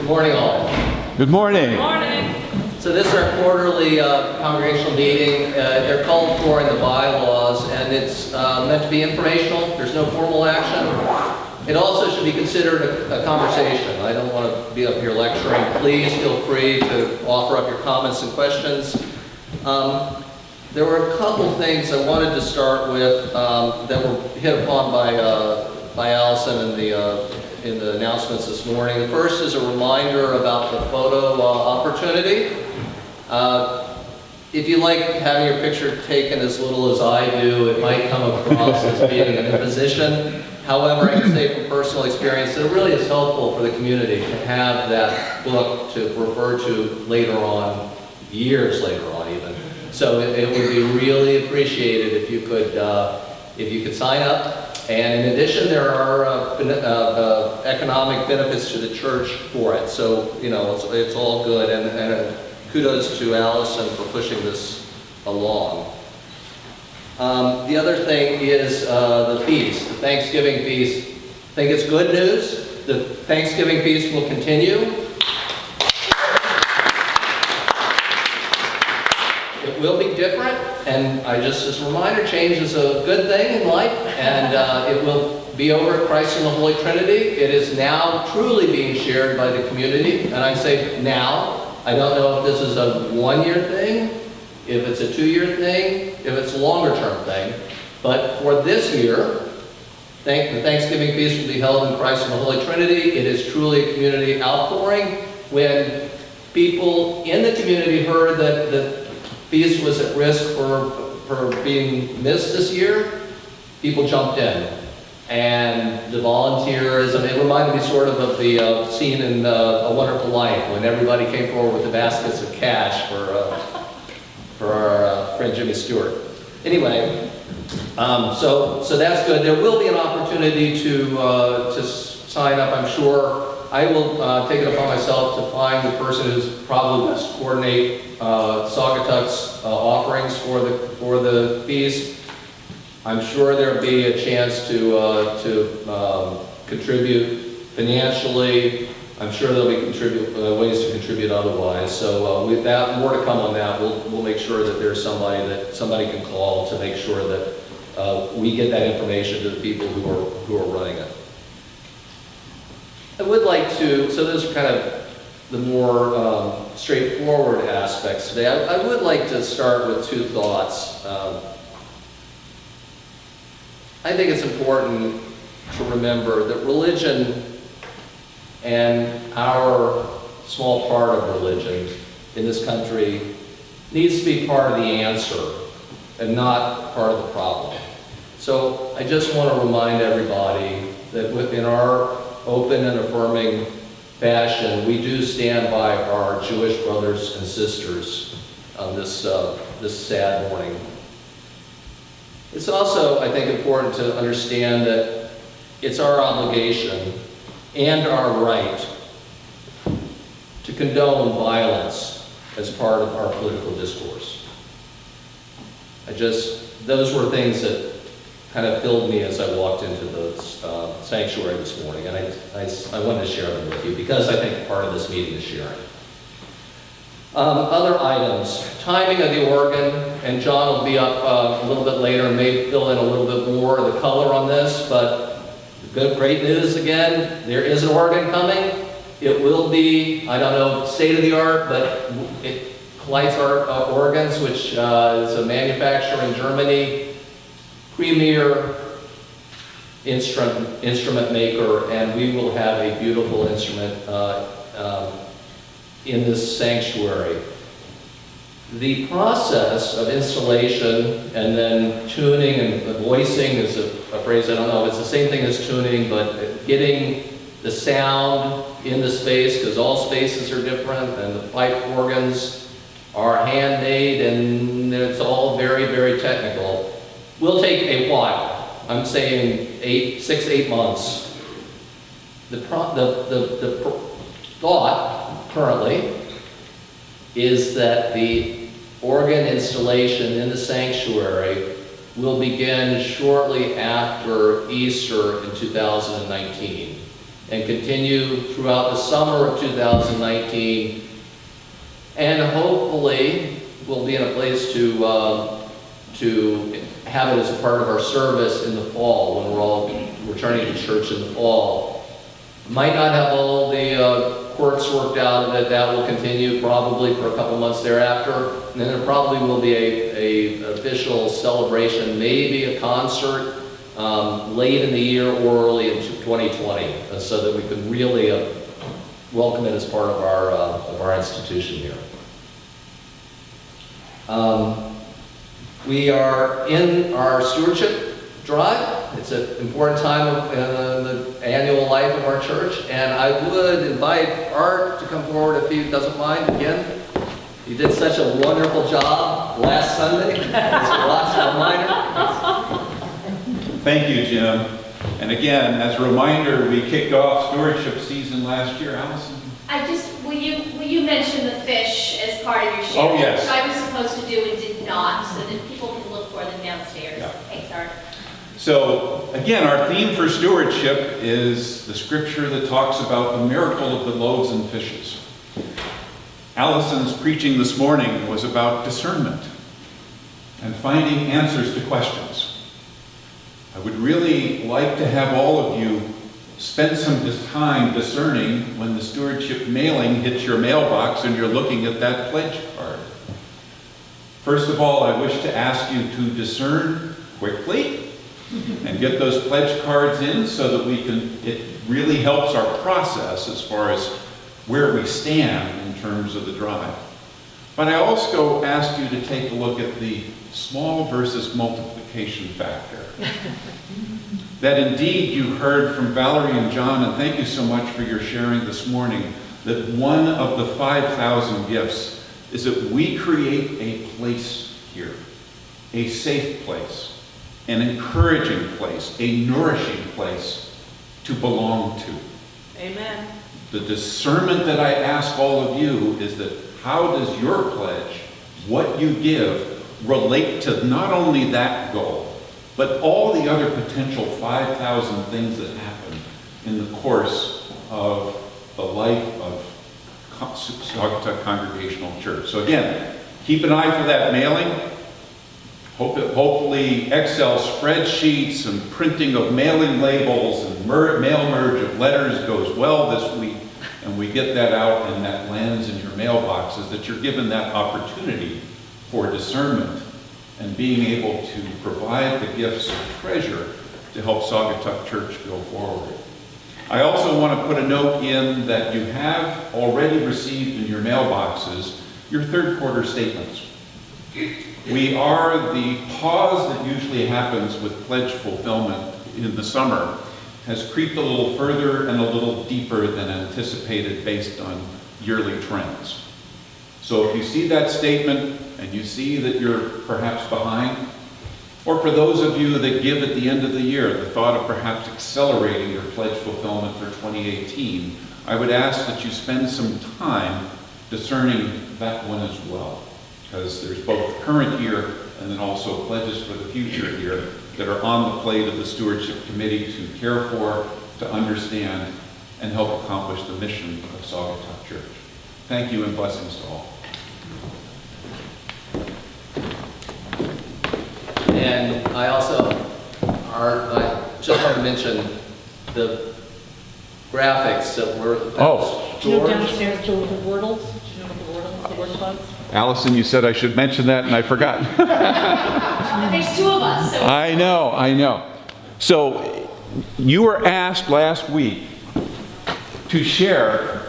morning, all. Good morning. Good morning. So this is our quarterly congregational meeting. They're called for in the bylaws, and it's meant to be informational. There's no formal action. It also should be considered a conversation. I don't want to be up here lecturing. Please feel free to offer up your comments and questions. There were a couple things I wanted to start with that were hit upon by Allison in the announcements this morning. The first is a reminder about the photo opportunity. If you like having your picture taken as little as I do, it might come across as being an imposition. However, I can say from personal experience that it really is helpful for the community to have that book to refer to later on, years later on even. So it would be really appreciated if you could sign up. And in addition, there are economic benefits to the church for it. So, you know, it's all good. And kudos to Allison for pushing this along. The other thing is the feast, the Thanksgiving feast. I think it's good news. The Thanksgiving feast will continue. It will be different, and as a reminder, change is a good thing in life, and it will be over at Christ and the Holy Trinity. It is now truly being shared by the community, and I say now. I don't know if this is a one-year thing, if it's a two-year thing, if it's a longer-term thing, but for this year, the Thanksgiving feast will be held in Christ and the Holy Trinity. It is truly a community outpouring. When people in the community heard that the feast was at risk for being missed this year, people jumped in. And the volunteerism, it reminded me sort of the scene in A Wonderful Life when everybody came forward with the baskets of cash for our friend Jimmy Stewart. Anyway, so that's good. There will be an opportunity to sign up, I'm sure. I will take it upon myself to find the person who's probably best to coordinate Saugatuck's offerings for the feast. I'm sure there'll be a chance to contribute financially. I'm sure there'll be ways to contribute otherwise. So with that, more to come on that. We'll make sure that there's somebody can call to make sure that we get that information to the people who are running it. I would like to, so those are kind of the more straightforward aspects today. I would like to start with two thoughts. I think it's important to remember that religion and our small part of religion in this country needs to be part of the answer and not part of the problem. So I just want to remind everybody that within our open and affirming fashion, we do stand by our Jewish brothers and sisters on this sad morning. It's also, I think, important to understand that it's our obligation and our right to condone violence as part of our political discourse. Those were things that kind of filled me as I walked into the sanctuary this morning, and I wanted to share them with you because I think part of this meeting is sharing. Other items, timing of the organ, and John will be up a little bit later and may fill in a little bit more of the color on this, but great news again, there is an organ coming. It will be, I don't know, state-of-the-art, but Kleitz Organs, which is a manufacturer in Germany, premier instrument maker, and we will have a beautiful instrument in this sanctuary. The process of installation and then tuning and voicing is a phrase, I don't know if it's the same thing as tuning, but getting the sound in the space, because all spaces are different, and the pipe organs are handmade, and it's all very, very technical. Will take a while. I'm saying 6 to 8 months. The thought currently is that the organ installation in the sanctuary will begin shortly after Easter in 2019. and continue throughout the summer of 2019. And hopefully, we'll be in a place to have it as a part of our service in the fall, when we're all returning to church in the fall. Might not have all the quirks worked out, that will continue probably for a couple months thereafter. And then there probably will be a official celebration, maybe a concert late in the year or early in 2020, so that we can really welcome it as part of our institution here. We are in our stewardship drive. It's an important time in the annual life of our church, and I would invite Art to come forward if he doesn't mind again. He did such a wonderful job last Sunday. Lots of reminders. Thank you, Jim. And again, as a reminder, we kicked off stewardship season last year. Allison? Will you mention the fish as part of your share? Oh, yes. Which I was supposed to do and did not, so that people can look for them downstairs. Yeah. Thanks, Art. So again, our theme for stewardship is the scripture that talks about the miracle of the loaves and fishes. Allison's preaching this morning was about discernment and finding answers to questions. I would really like to have all of you spend some time discerning when the stewardship mailing hits your mailbox and you're looking at that pledge card. First of all, I wish to ask you to discern quickly and get those pledge cards in so that it really helps our process as far as where we stand in terms of the drive. But I also ask you to take a look at the small versus multiplication factor. That indeed you heard from Valerie and John, and thank you so much for your sharing this morning, that one of the 5,000 gifts is that we create a place here, a safe place, an encouraging place, a nourishing place to belong to. Amen. The discernment that I ask all of you is that how does your pledge, what you give, relate to not only that goal, but all the other potential 5,000 things that happen in the course of the life of Saugatuck Congregational Church. So again, keep an eye for that mailing. Hopefully Excel spreadsheets and printing of mailing labels and mail merge of letters goes well this week, and we get that out and that lands in your mailboxes, that you're given that opportunity for discernment and being able to provide the gifts of treasure to help Saugatuck Church go forward. I also want to put a note in that you have already received in your mailboxes your third quarter statements. The pause that usually happens with pledge fulfillment in the summer has creeped a little further and a little deeper than anticipated based on yearly trends. So if you see that statement and you see that you're perhaps behind, or for those of you that give at the end of the year, the thought of perhaps accelerating your pledge fulfillment for 2018, I would ask that you spend some time discerning that one as well, because there's both current year and then also pledges for the future year that are on the plate of the Stewardship Committee to care for, to understand, and help accomplish the mission of Saugatuck Church. Thank you and blessings to all. And I just want to mention the graphics that were. Do you know downstairs the Wordles? Do you know what the Wordles, the word clouds? Allison, you said I should mention that and I forgot. There's two of us, so. I know. So you were asked last week to share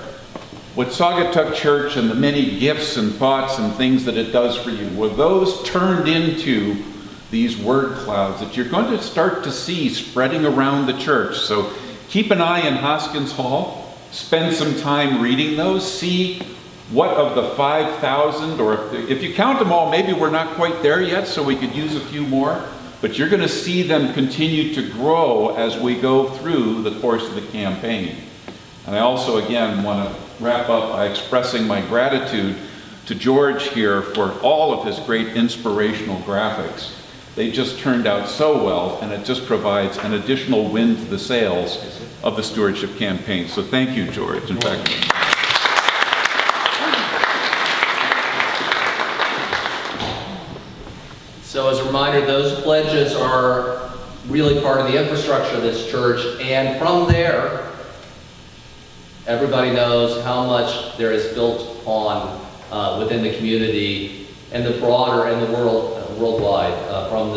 what Saugatuck Church and the many gifts and thoughts and things that it does for you. Were those turned into these word clouds that you're going to start to see spreading around the church? So keep an eye in Hoskins Hall. Spend some time reading those. See what of the 5,000, or if you count them all, maybe we're not quite there yet, so we could use a few more. But you're going to see them continue to grow as we go through the course of the campaign. And I also, again, want to wrap up by expressing my gratitude to George here for all of his great inspirational graphics. They just turned out so well, and it just provides an additional wind to the sails of the stewardship campaign. So thank you, George. In fact, So as a reminder, those pledges are really part of the infrastructure of this church, and from there, everybody knows how much there is built on within the community and the broader and the worldwide from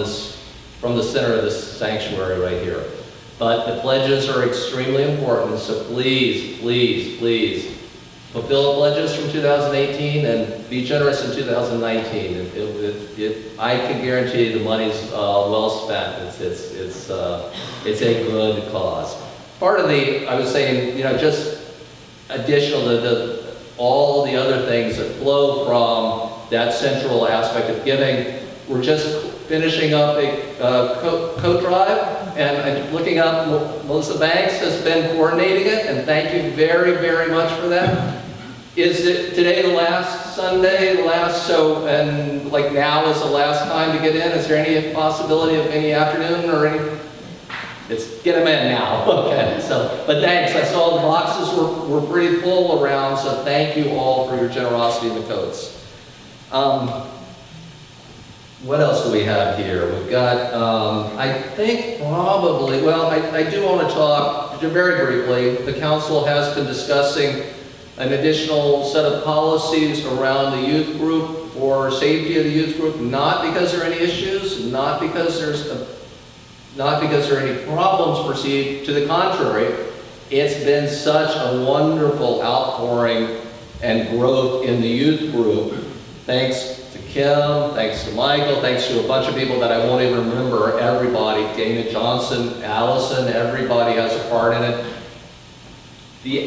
the center of this sanctuary right here. But the pledges are extremely important, so please, please, please fulfill the pledges from 2018 and be generous in 2019. I can guarantee the money's well spent. It's a good cause. Part of the, I was saying, just additional to all the other things that flow from that central aspect of giving, we're just finishing up a coat drive, and I'm looking up, Melissa Banks has been coordinating it, and thank you very, very much for that. Is it today the last Sunday, and like now is the last time to get in? Is there any possibility of any afternoon or any? It's get them in now. Okay, but thanks. I saw the boxes were pretty full around, so thank you all for your generosity in the coats. What else do we have here? We've got, I think probably, I do want to talk very briefly. The council has been discussing an additional set of policies around the youth group for safety of the youth group, not because there are any issues, not because there are any problems perceived. To the contrary, it's been such a wonderful outpouring and growth in the youth group. Thanks to Kim, thanks to Michael, thanks to a bunch of people that I won't even remember, everybody, Dana Johnson, Allison, everybody has a part in it. The